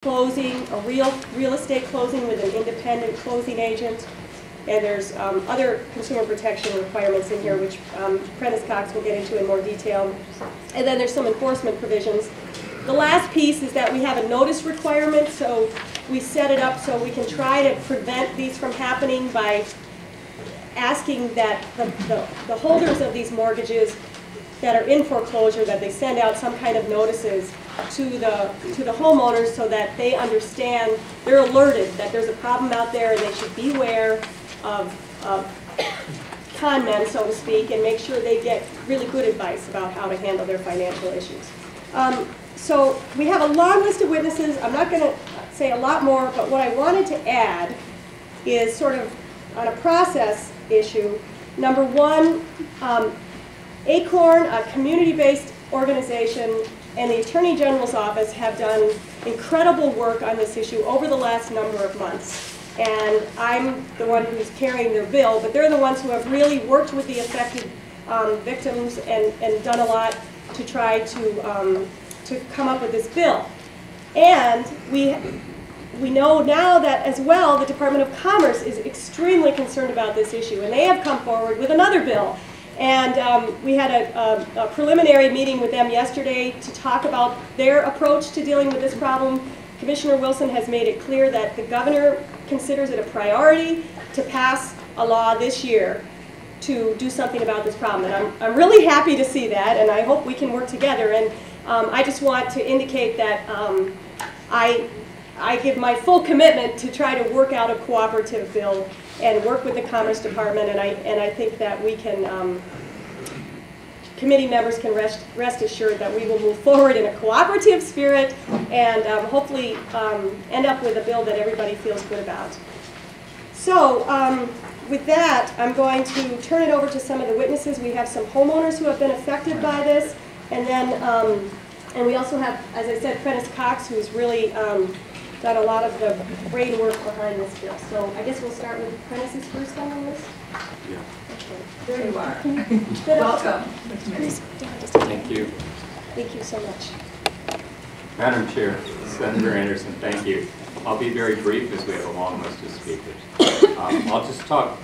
closing, a real estate closing with an independent closing agent. And there's other consumer protection requirements in here, which Prentice Cox will get into in more detail. And then there's some enforcement provisions. The last piece is that we have a notice requirement, so we set it up so we can try to prevent these from happening by asking that the holders of these mortgages that are in foreclosure, that they send out some kind of notices to the homeowners so that they understand, they're alerted that there's a problem out there and they should beware of con men, so to speak, and make sure they get really good advice about how to handle their financial issues. So we have a long list of witnesses. I'm not going to say a lot more, but what I wanted to add is sort of on a process issue. Number one, ACORN, a community-based organization, and the Attorney General's office have done incredible work on this issue over the last number of months. And I'm the one who's carrying their bill, but they're the ones who have really worked with the affected victims and done a lot to try to come up with this bill. And we know now that as well the Department of Commerce is extremely concerned about this issue, and they have come forward with another bill. And we had a preliminary meeting with them yesterday to talk about their approach to dealing with this problem. Commissioner Wilson has made it clear that the governor considers it a priority to pass a law this year to do something about this problem. And I'm really happy to see that, and I hope we can work together. And I just want to indicate that I give my full commitment to try to work out a cooperative bill and work with the Commerce Department, and I think that we can, committee members can rest assured that we will move forward in a cooperative spirit and hopefully end up with a bill that everybody feels good about. So with that, I'm going to turn it over to some of the witnesses. We have some homeowners who have been affected by this, and then and we also have, as I said, Prentice Cox, who's really done a lot of the brain work behind this bill. So I guess we'll start with Prentice's first on the list. Yeah. Okay. There you are. Welcome. Thank you. Thank you so much. Madam Chair, Senator Anderson, thank you. I'll be very brief as we have a long list of speakers. I'll just talk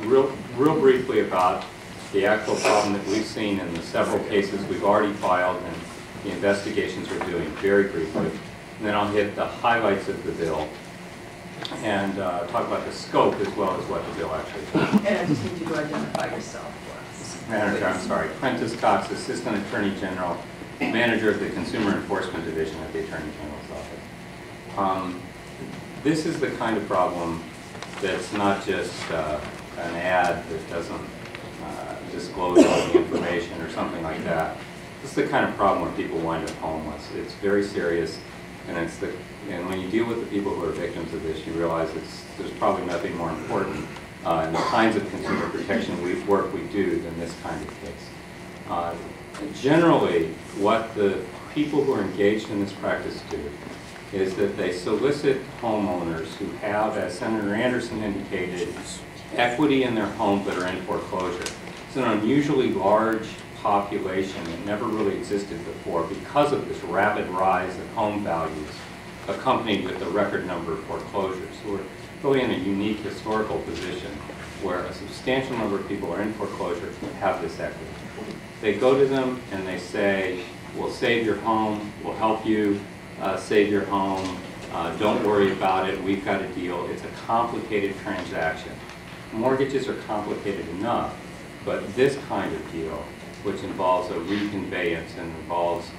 real briefly about the actual problem that we've seen in the several cases we've already filed and the investigations we're doing, very briefly. And then I'll hit the highlights of the bill and talk about the scope as well as what the bill actually does. And I just need you to identify yourself for us. Madam Chair, I'm sorry. Prentice Cox, Assistant Attorney General, Manager of the Consumer Enforcement Division at the Attorney General's office. This is the kind of problem that's not just an ad that doesn't disclose all the information or something like that. This is the kind of problem where people wind up homeless. It's very serious, and when you deal with the people who are victims of this, you realize there's probably nothing more important in the kinds of consumer protection work we do than this kind of case. Generally, what the people who are engaged in this practice do is that they solicit homeowners who have, as Senator Anderson indicated, equity in their home but are in foreclosure. It's an unusually large population that never really existed before because of this rapid rise of home values accompanied with the record number of foreclosures. So we're really in a unique historical position where a substantial number of people are in foreclosure who have this equity. They go to them and they say, we'll save your home, we'll help you save your home, don't worry about it, we've got a deal. It's a complicated transaction. Mortgages are complicated enough, but this kind of deal, which involves a reconveyance and involves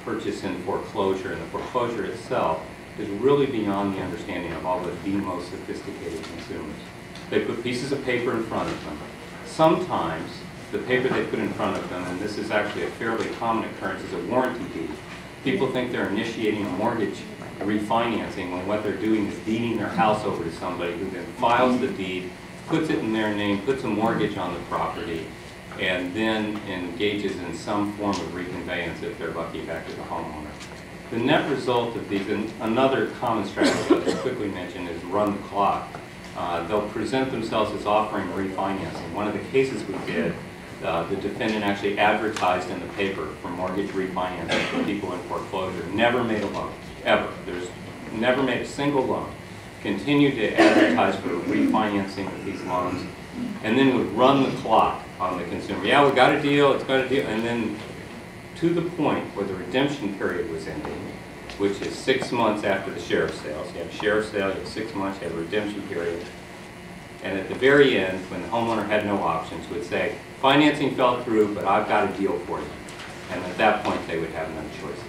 purchase in foreclosure, and the foreclosure itself is really beyond the understanding of all the most sophisticated consumers. They put pieces of paper in front of them. Sometimes the paper they put in front of them, and this is actually a fairly common occurrence, is a warranty deed. People think they're initiating a mortgage refinancing when what they're doing is deeding their house over to somebody who then files the deed, puts it in their name, puts a mortgage on the property, and then engages in some form of reconveyance if they're lucky back to the homeowner. The net result of these, and another common strategy I'll just quickly mention, is run the clock. They'll present themselves as offering refinancing. One of the cases we did, the defendant actually advertised in the paper for mortgage refinancing for people in foreclosure, never made a loan. ever. There's never made a single loan. Continued to advertise for refinancing of these loans, and then would run the clock on the consumer. Yeah, we got a deal, it's got a deal, and then to the point where the redemption period was ending, which is 6 months after the sheriff's sale. So you have a sheriff's sale, you have 6 months, you have a redemption period. And at the very end, when the homeowner had no options, would say, financing fell through, but I've got a deal for you. And at that point, they would have no choices.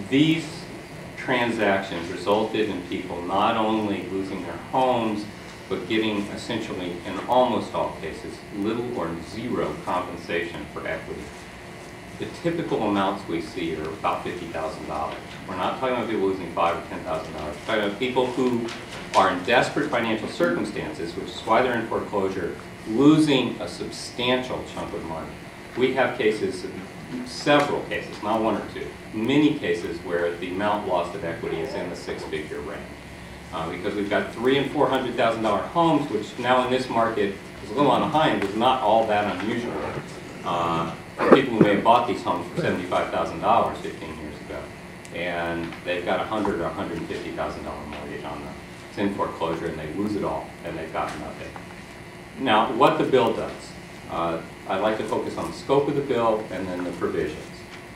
These transactions resulted in people not only losing their homes, but getting essentially, in almost all cases, little or zero compensation for equity. The typical amounts we see are about $50,000. We're not talking about people losing $5,000 or $10,000. We're talking about people who are in desperate financial circumstances, which is why they're in foreclosure, losing a substantial chunk of money. We have cases, several cases, not one or two, many cases where the amount lost of equity is in the six-figure range. Because we've got $300,000 and $400,000 homes, which now in this market is a little on the high end, is not all that unusual. For people who may have bought these homes for $75,000 15 years ago, and they've got a $100,000 or $150,000 mortgage on them. It's in foreclosure, and they lose it all, and they've got nothing. Now, what the bill does, I'd like to focus on the scope of the bill and then the provisions.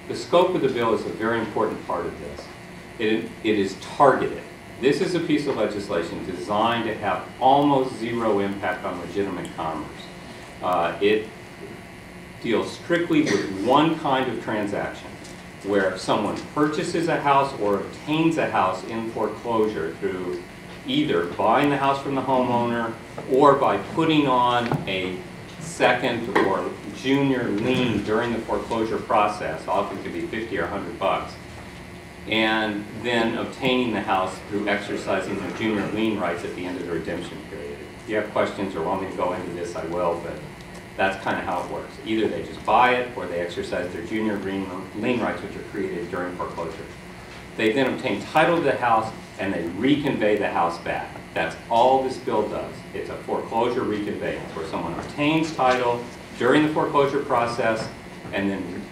The scope of the bill is a very important part of this. It is targeted. This is a piece of legislation designed to have almost zero impact on legitimate commerce. It deals strictly with one kind of transaction, where someone purchases a house or obtains a house in foreclosure through either buying the house from the homeowner or by putting on a second or junior lien during the foreclosure process, often could be 50 or 100 bucks, and then obtaining the house through exercising their junior lien rights at the end of the redemption period. If you have questions or want me to go into this, I will, but that's kind of how it works. Either they just buy it or they exercise their junior lien rights, which are created during foreclosure. They then obtain title to the house and they reconvey the house back. That's all this bill does. It's a foreclosure reconveyance where someone obtains title during the foreclosure process and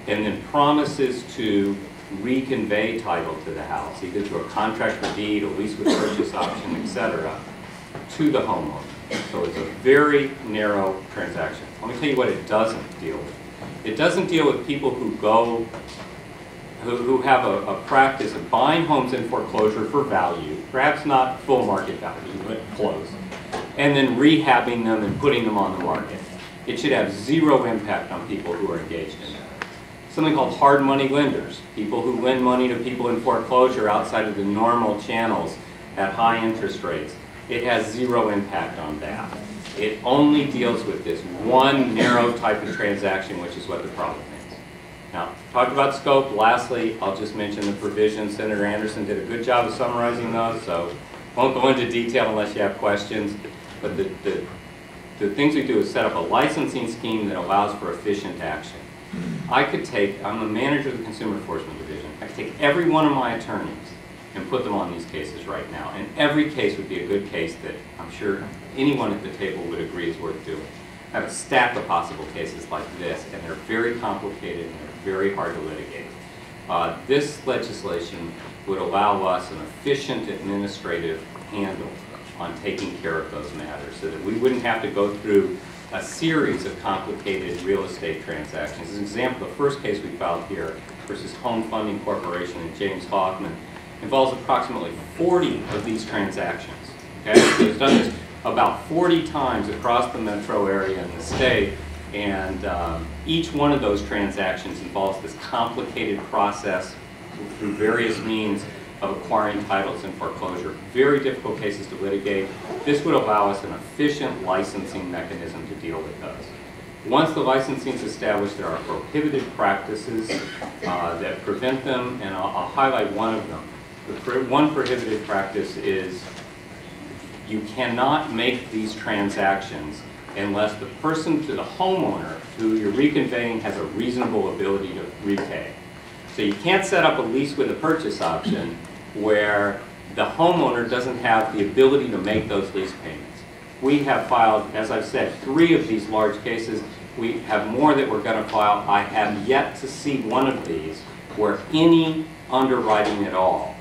then promises to reconvey title to the house, either through a contract for deed, a lease with purchase option, etc., to the homeowner. So it's a very narrow transaction. Let me tell you what it doesn't deal with. It doesn't deal with people who have a practice of buying homes in foreclosure for value, perhaps not full market value, but close, and then rehabbing them and putting them on the market. It should have zero impact on people who are engaged in that. Something called hard money lenders, people who lend money to people in foreclosure outside of the normal channels at high interest rates. It has zero impact on that. It only deals with this one narrow type of transaction, which is what the problem is. Now, talk about scope. Lastly, I'll just mention the provisions. Senator Anderson did a good job of summarizing those, so won't go into detail unless you have questions. But the things we do is set up a licensing scheme that allows for efficient action. I'm a manager of the Consumer Enforcement Division. I could take every one of my attorneys and put them on these cases right now. And every case would be a good case that I'm sure anyone at the table would agree is worth doing. I have a stack of possible cases like this, and they're very complicated and they're very hard to litigate. This legislation would allow us an efficient administrative handle on taking care of those matters so that we wouldn't have to go through a series of complicated real estate transactions. As an example, the first case we filed here versus Home Funding Corporation and James Hoffman involves approximately 40 of these transactions. Okay? So it's done this about 40 times across the metro area and the state, and each one of those transactions involves this complicated process through various means of acquiring titles in foreclosure. Very difficult cases to litigate. This would allow us an efficient licensing mechanism to deal with those. Once the licensing is established, there are prohibited practices that prevent them, and I'll highlight one of them. One prohibited practice is you cannot make these transactions unless the person to the homeowner who you're reconveying has a reasonable ability to repay. So you can't set up a lease with a purchase option where the homeowner doesn't have the ability to make those lease payments. We have filed, as I've said, 3 of these large cases. We have more that we're going to file. I have yet to see one of these where any underwriting at all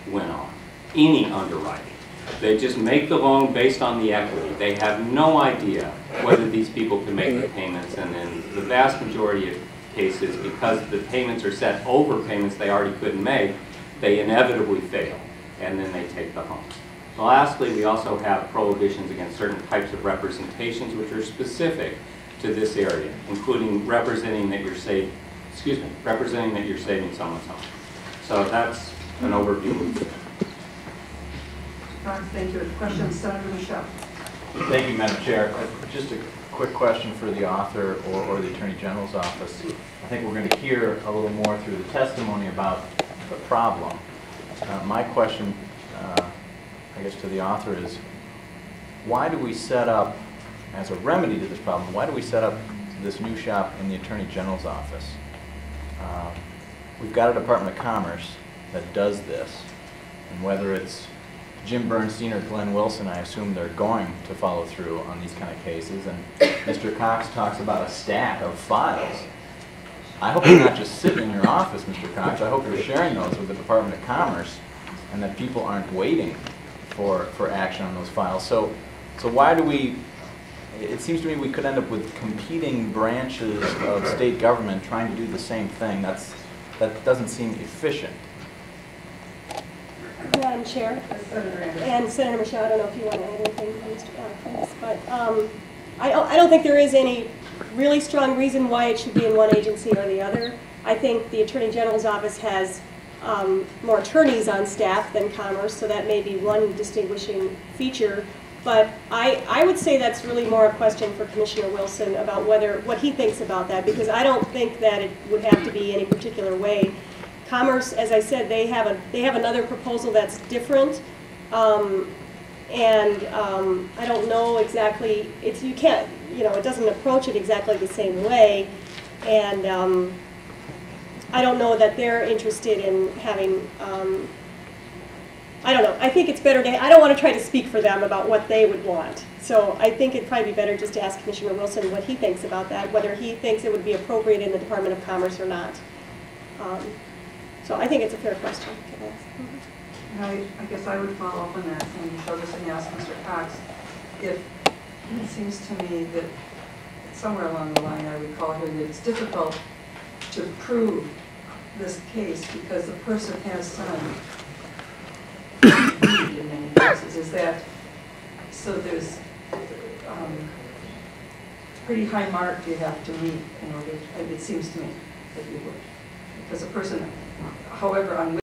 went on. Any underwriting. They just make the loan based on the equity. They have no idea whether these people can make the payments, and in the vast majority of cases, because the payments are set over payments they already couldn't make, they inevitably fail, and then they take the home. Lastly, we also have prohibitions against certain types of representations which are specific to this area, including representing that you're saving someone's home. So that's an overview. Thank you. Question, Senator Michelle. Thank you, Madam Chair. Just a quick question for the author or the Attorney General's office. I think we're going to hear a little more through the testimony about the problem. My question, I guess, to the author is, why do we set up, as a remedy to this problem, why do we set up this new shop in the Attorney General's office? We've got a Department of Commerce that does this, and whether it's Jim Bernstein or Glenn Wilson, I assume they're going to follow through on these kind of cases. And Mr. Cox talks about a stack of files. I hope they're not just sitting in your office, Mr. Cox. I hope you're sharing those with the Department of Commerce, and that people aren't waiting for action on those files. So why do we, it seems to me we could end up with competing branches of state government trying to do the same thing. That doesn't seem efficient. Madam Chair, and Senator Michelle, I don't know if you want to add anything, Mr. but I don't think there is any really strong reason why it should be in one agency or the other. I think the Attorney General's office has more attorneys on staff than Commerce, so that may be one distinguishing feature. But I would say that's really more a question for Commissioner Wilson about what he thinks about that, because I don't think that it would have to be any particular way. Commerce, as I said, they have another proposal that's different, and I don't know exactly. You can't, it doesn't approach it exactly the same way, and I don't know that they're interested in having. I don't know. I think it's better to. I don't want to try to speak for them about what they would want. So I think it'd probably be better just to ask Commissioner Wilson what he thinks about that, whether he thinks it would be appropriate in the Department of Commerce or not. So I think it's a fair question to ask. And I guess I would follow up on that and show this and ask Mr. Cox if it seems to me that somewhere along the line I recall here that it's difficult to prove this case because the person has some in many cases. Is that so? There's pretty high mark you have to meet in order. It seems to me that you would, because a person, however unwilling.